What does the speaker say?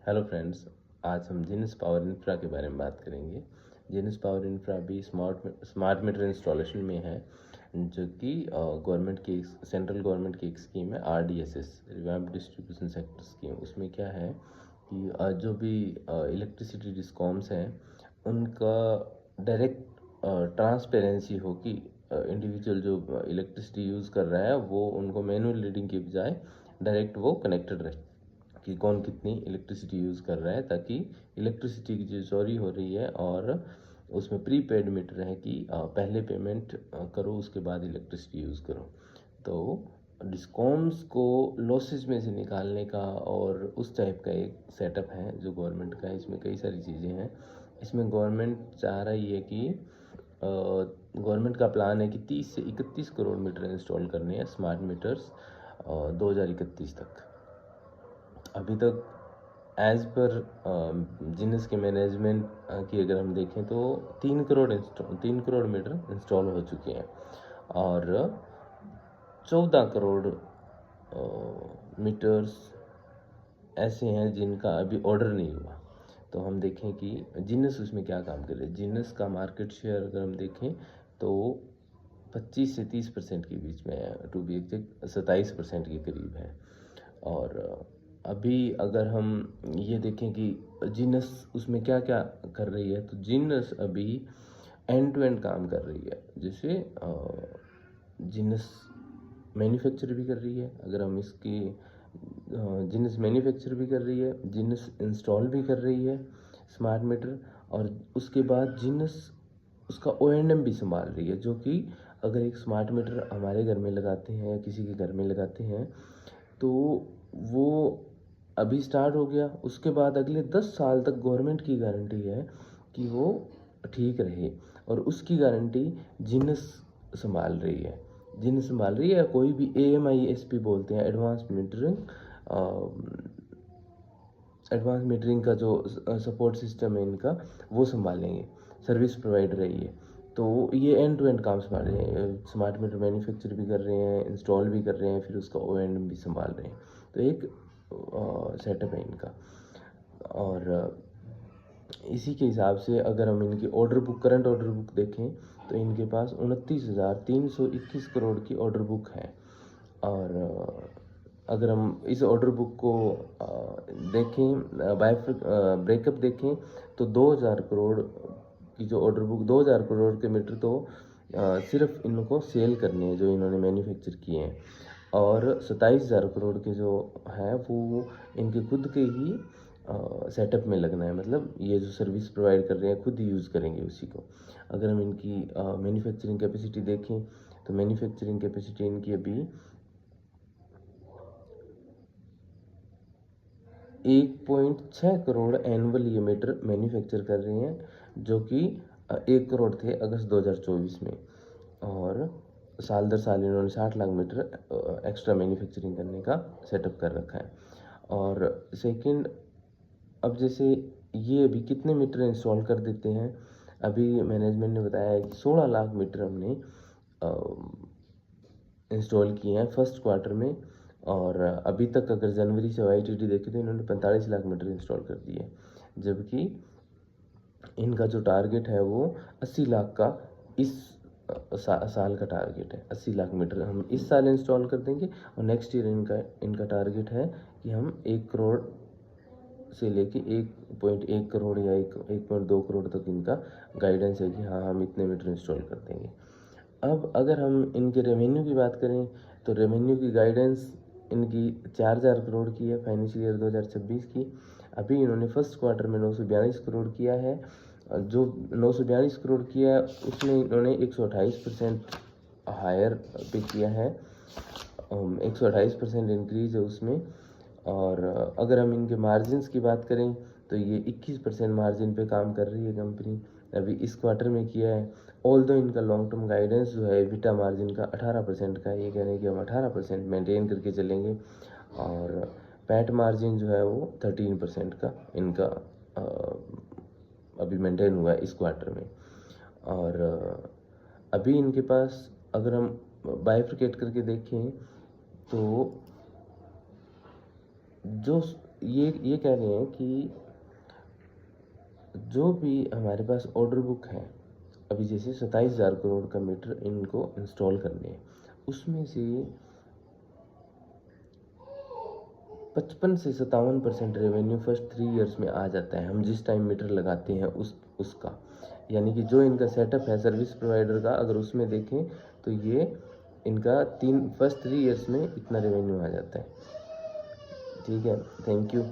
Hello friends, आज हम Janice power infra के बारे में बात करेंगे। जेनिस पावर इंफ्रा भी स्मार्ट मीटर इंस्टॉलेशन में है, जो कि गवर्नमेंट की सेंट्रल गवर्नमेंट की एक स्कीम है, RDSS revamped distribution sector scheme. उसमें क्या है कि जो भी इलेक्ट्रिसिटी डिस्कॉम्स हैं उनका डायरेक्ट ट्रांसपेरेंसी हो कि इंडिविजुअल जो इलेक्ट्रिसिटी यूज़ कर रहा है वो उनको मैनुअल रीडिंग के बजाय डायरेक्ट वो कनेक्टेड रहे कि कौन कितनी इलेक्ट्रिसिटी यूज़ कर रहा है, ताकि इलेक्ट्रिसिटी की जो चोरी हो रही है और उसमें प्रीपेड मीटर है कि पहले पेमेंट करो उसके बाद इलेक्ट्रिसिटी यूज़ करो। तो डिस्कॉम्स को लॉसेज में से निकालने का और उस टाइप का एक सेटअप है जो गवर्नमेंट का है। इसमें कई सारी चीज़ें हैं। इसमें गवर्नमेंट चाह रही है कि गवर्नमेंट का प्लान है कि 30 से 31 करोड़ मीटर इंस्टॉल करने हैं, स्मार्ट मीटर्स 2031 तक। अभी तक एज पर जिनस के मैनेजमेंट की अगर हम देखें तो 3 करोड़ मीटर इंस्टॉल हो चुके हैं और 14 करोड़ मीटर्स ऐसे हैं जिनका अभी ऑर्डर नहीं हुआ। तो हम देखें कि जिनस उसमें क्या काम कर रहे हैं। जिनस का मार्केट शेयर अगर हम देखें तो 25 से 30% के बीच में है, टू बी एग्जैक्ट 27% के करीब है। और अभी अगर हम ये देखें कि जिनस उसमें क्या क्या कर रही है, तो जिनस अभी एंड टू एंड काम कर रही है। जैसे जिनस मैन्युफैक्चर भी कर रही है, अगर हम इसकी जिनस मैन्युफैक्चर भी कर रही है, जिनस इंस्टॉल भी कर रही है स्मार्ट मीटर, और उसके बाद जिनस उसका O&M भी संभाल रही है। जो कि अगर एक स्मार्ट मीटर हमारे घर में लगाते हैं या किसी के घर में लगाते हैं तो वो अभी स्टार्ट हो गया, उसके बाद अगले 10 साल तक गवर्नमेंट की गारंटी है कि वो ठीक रहे, और उसकी गारंटी जिनस संभाल रही है। जिनस संभाल रही है, या कोई भी AMISP बोलते हैं, एडवांस मीटरिंग का जो सपोर्ट सिस्टम है इनका, वो संभालेंगे, सर्विस प्रोवाइडर है ये। तो ये एंड टू एंड काम संभाल रहे हैं, स्मार्ट मीटर मैन्युफैक्चर भी कर रहे हैं, इंस्टॉल भी कर रहे हैं, फिर उसका O&M भी संभाल रहे हैं। तो एक सेटअप है इनका। और इसी के हिसाब से अगर हम इनकी करंट ऑर्डर बुक देखें तो इनके पास 29,321 करोड़ की ऑर्डर बुक है। और अगर हम इस ऑर्डर बुक को देखें, ब्रेकअप देखें, तो 2000 करोड़ की जो ऑर्डर बुक, 2000 करोड़ के मीटर तो सिर्फ इनको सेल करने हैं जो इन्होंने मैन्युफैक्चर किए हैं, और 27,000 करोड़ के जो है वो इनके खुद के ही सेटअप में लगना है। मतलब ये जो सर्विस प्रोवाइड कर रहे हैं खुद ही यूज़ करेंगे उसी को। अगर हम इनकी मैन्युफैक्चरिंग कैपेसिटी देखें तो मैन्युफैक्चरिंग कैपेसिटी इनकी अभी 1.6 करोड़ एनुअल ये मीटर मैन्युफैक्चर कर रहे हैं, जो कि 1 करोड़ थे अगस्त 2024 में। और साल दर साल इन्होंने 60 लाख मीटर एक्स्ट्रा मैन्युफैक्चरिंग करने का सेटअप कर रखा है। और सेकंड, अब जैसे ये अभी कितने मीटर इंस्टॉल कर देते हैं, अभी मैनेजमेंट ने बताया है कि 16 लाख मीटर हमने इंस्टॉल किए हैं फर्स्ट क्वार्टर में। और अभी तक अगर जनवरी से YTD देखें तो इन्होंने 45 लाख मीटर इंस्टॉल कर दिए, जबकि इनका जो टारगेट है वो 80 लाख का इस साल का टारगेट है। 80 लाख मीटर हम इस साल इंस्टॉल कर देंगे, और नेक्स्ट ईयर इनका टारगेट है कि हम 1 करोड़ से लेके 1.1 करोड़ या 1.2 करोड़ तक इनका गाइडेंस है कि हाँ हम इतने मीटर इंस्टॉल कर देंगे। अब अगर हम इनके रेवेन्यू की बात करें तो रेवेन्यू की गाइडेंस इनकी 4,000 करोड़ की है फाइनेंशियल ईयर 2026 की। अभी इन्होंने फर्स्ट क्वार्टर में 942 करोड़ किया है। जो 942 करोड़ किया है उसमें इन्होंने 128% हायर पे किया है, 128% इंक्रीज है उसमें। और अगर हम इनके मार्जिन्स की बात करें तो ये 21% मार्जिन पे काम कर रही है कंपनी, अभी इस क्वार्टर में किया है। ऑल दो इनका लॉन्ग टर्म गाइडेंस जो है एबिटा मार्जिन का 18% का है, ये कह रहे हैं कि हम 18% मेंटेन करके चलेंगे। और पैट मार्जिन जो है वो 13% का इनका अभी मेंटेन हुआ है इस क्वार्टर में। और अभी इनके पास अगर हम बाइफरकेट करके देखें तो जो ये कह रहे हैं कि जो भी हमारे पास ऑर्डर बुक है, अभी जैसे 27,000 करोड़ का मीटर इनको इंस्टॉल करने हैं, उसमें से 55 से 57% रेवेन्यू फर्स्ट 3 इयर्स में आ जाता है, हम जिस टाइम मीटर लगाते हैं उसका। यानी कि जो इनका सेटअप है सर्विस प्रोवाइडर का, अगर उसमें देखें तो ये इनका फर्स्ट 3 इयर्स में इतना रेवेन्यू आ जाता है। ठीक है, थैंक यू।